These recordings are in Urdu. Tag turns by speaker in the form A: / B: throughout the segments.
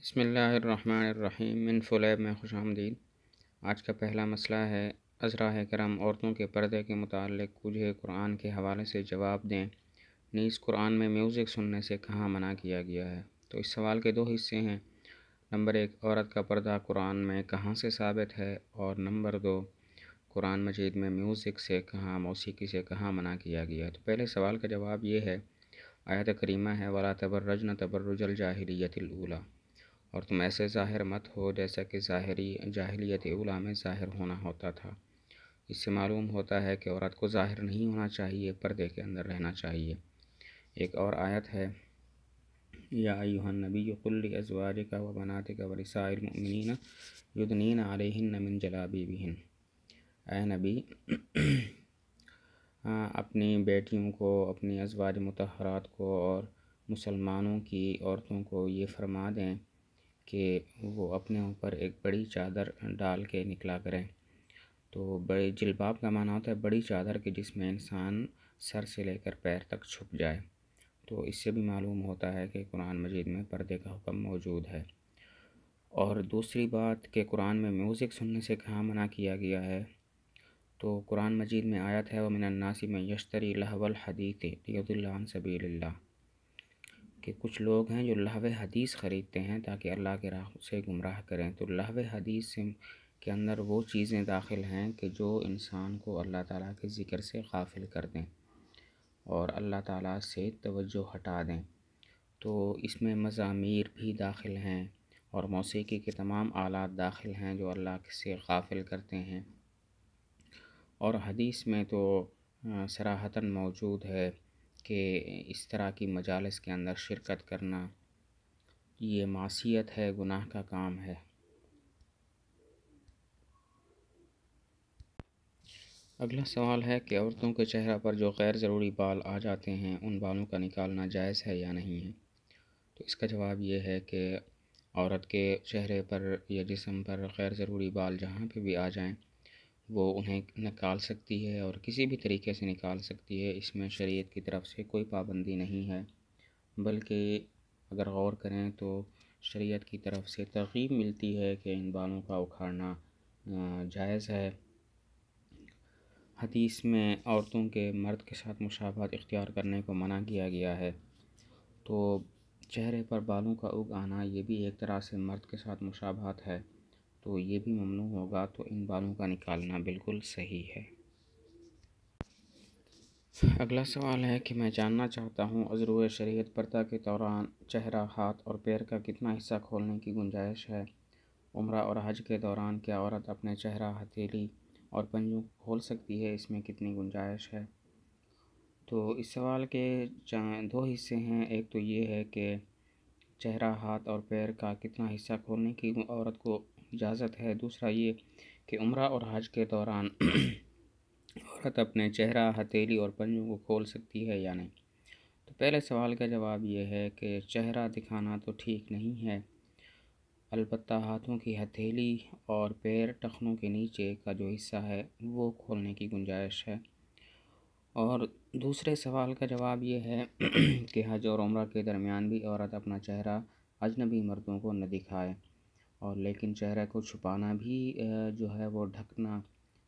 A: بسم اللہ الرحمن الرحیم من فلیب میں خوش آمدید۔ آج کا پہلا مسئلہ ہے عذراء کرم عورتوں کے پردے کے متعلق مجھے قرآن کے حوالے سے جواب دیں، نیز قرآن میں میوزک سننے سے کہاں منع کیا گیا ہے؟ تو اس سوال کے دو حصے ہیں۔ نمبر 1، عورت کا پردہ قرآن میں کہاں سے ثابت ہے، اور نمبر 2، قرآن مجید میں میوزک سے کہاں، موسیقی سے کہاں منع کیا گیا ہے؟ تو پہلے سوال کا جواب یہ ہے، آیت کریمہ ہے وَلَا تَبَرَّجْنَ تَبَرُّجَ الْجَاهِلِيَّةِ الْأُولَىٰ، اور تم ایسے ظاہر مت ہو جیسا کہ جاہلیت اولیٰ میں ظاہر ہونا ہوتا تھا۔ اس سے معلوم ہوتا ہے کہ عورت کو ظاہر نہیں ہونا چاہیے، پردے کے اندر رہنا چاہیے۔ ایک اور آیت ہے، یا ایھا النبی قل لازواجک وبناتک ونساء المؤمنین یدنین علیہن من جلابیبہن، اے نبی اپنی بیٹیوں کو، اپنی ازواج مطہرات کو اور مسلمانوں کی عورتوں کو یہ فرما دیں کہ وہ اپنے اوپر ایک بڑی چادر ڈال کے نکلا کریں۔ تو بڑی جلباب کا معنی ہوتا ہے بڑی چادر کہ جس میں انسان سر سے لے کر پیر تک چھپ جائے۔ تو اس سے بھی معلوم ہوتا ہے کہ قرآن مجید میں پردے کا حکم موجود ہے۔ اور دوسری بات کہ قرآن میں میوزک سننے سے کہاں منع کیا گیا ہے، تو قرآن مجید میں آیت ہے وَمِنَ النَّاسِ مَن یشتری لہو الحدیث لیضل عن سبیل اللہ، کہ کچھ لوگ ہیں جو لہو حدیث خریدتے ہیں تاکہ اللہ کے راہ سے گمراہ کریں۔ تو لہو حدیث کے اندر وہ چیزیں داخل ہیں کہ جو انسان کو اللہ تعالیٰ کے ذکر سے غافل کر دیں اور اللہ تعالیٰ سے توجہ ہٹا دیں۔ تو اس میں مزامیر بھی داخل ہیں اور موسیقی کے تمام آلات داخل ہیں جو اللہ سے غافل کرتے ہیں۔ اور حدیث میں تو صراحتاً موجود ہے کہ اس طرح کی مجالس کے اندر شرکت کرنا یہ معصیت ہے، گناہ کا کام ہے۔ اگلا سوال ہے کہ عورتوں کے چہرہ پر جو غیر ضروری بال آ جاتے ہیں ان بالوں کا نکالنا جائز ہے یا نہیں ہے؟ تو اس کا جواب یہ ہے کہ عورت کے چہرے پر یا جسم پر غیر ضروری بال جہاں پہ بھی آ جائیں وہ انہیں نکال سکتی ہے اور کسی بھی طریقے سے نکال سکتی ہے۔ اس میں شریعت کی طرف سے کوئی پابندی نہیں ہے، بلکہ اگر غور کریں تو شریعت کی طرف سے ترغیب ملتی ہے کہ ان بالوں کا اکھاڑنا جائز ہے۔ حدیث میں عورتوں کے مرد کے ساتھ مشابہت اختیار کرنے کو منع کیا گیا ہے، تو چہرے پر بالوں کا اگ آنا یہ بھی ایک طرح سے مرد کے ساتھ مشابہت ہے، تو یہ بھی ممنوع ہوگا، تو ان بالوں کا نکالنا بالکل صحیح ہے۔ اگلا سوال ہے کہ میں جاننا چاہتا ہوں عذرائے شریعت پردہ کے دوران چہرہ، ہاتھ اور پیر کا کتنا حصہ کھولنے کی گنجائش ہے؟ عمرہ اور حج کے دوران کیا عورت اپنے چہرہ، ہتھیلی اور پنجوں کو کھول سکتی ہے؟ اس میں کتنی گنجائش ہے؟ تو اس سوال کے دو حصے ہیں۔ ایک تو یہ ہے کہ چہرہ، ہاتھ اور پیر کا کتنا حصہ کھولنے کی عورت کو اجازت ہے۔ دوسرا یہ کہ عمرہ اور حج کے دوران عورت اپنے چہرہ، ہتھیلی اور پنجوں کو کھول سکتی ہے یا نہیں؟ تو پہلے سوال کا جواب یہ ہے کہ چہرہ دکھانا تو ٹھیک نہیں ہے، البتہ ہاتھوں کی ہتھیلی اور پیر ٹخنوں کے نیچے کا جو حصہ ہے وہ کھولنے کی گنجائش ہے۔ اور دوسرے سوال کا جواب یہ ہے کہ حج اور عمرہ کے درمیان بھی عورت اپنا چہرہ اجنبی مردوں کو نہ دکھائے، اور لیکن چہرے کو چھپانا بھی جو ہے وہ ڈھکنا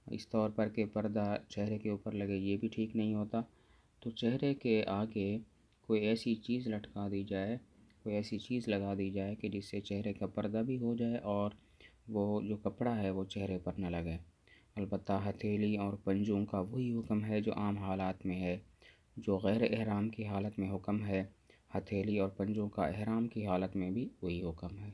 A: اس طور پر کہ پردہ چہرے کے اوپر لگے یہ بھی ٹھیک نہیں ہوتا۔ تو چہرے کے آگے کوئی ایسی چیز لٹکا دی جائے، کوئی ایسی چیز لگا دی جائے کہ جس سے چہرے کا پردہ بھی ہو جائے اور وہ جو کپڑا ہے وہ چہرے پر نہ لگے۔ البتہ ہتھیلی اور پنجوں کا وہی حکم ہے جو عام حالات میں ہے، جو غیر احرام کی حالت میں حکم ہے، ہتھیلی اور پنجوں کا احرام کی حالت میں بھی وہی حکم ہے۔